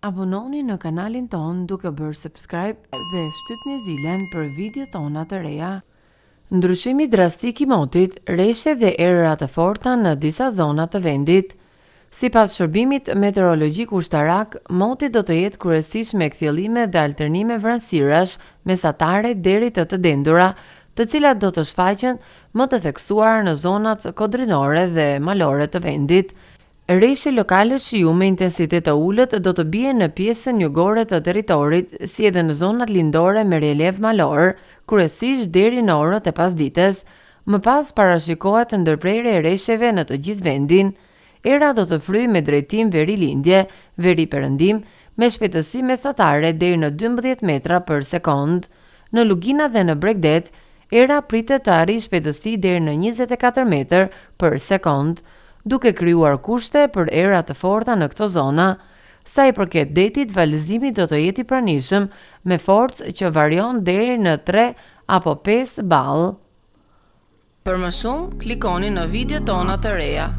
Abononi në kanalin ton duke bërë subscribe dhe shtypni zilen për video tona të reja. Ndryshimi drastik i motit, reshe dhe erëra të forta në disa zona të vendit. Sipas shërbimit meteorologjik ushtarak, moti do të jetë kryesisht me kthjellime dhe alternime vranësirash mesatare deri të dendura, të cilat do të shfaqen më të theksuar në zonat kodrinore dhe malore të vendit. Reshe lokale shiu me intensitet të ulët do të bie në pjesën jugore të territorit, si edhe në zonat lindore me relief malor, kryesisht deri në orët e pasdites. Më pas parashikohet ndërprerje e resheve në të gjithë vendin. Era do të fryjë me drejtim veri-lindje, veri-perëndim, me shpejtësi mesatare deri në 12 metra për sekond. Në Lugina dhe në Bregdet, era pritet të arrijë shpejtësi deri në 24 metër për sekond, duke krijuar kushte për era të forta në këto zona. Sa i përket detit, valëzimi do të jetë i pranishëm me forcë që varion deri në 3 apo 5 ball. Për më shumë, klikoni në video tona të reja.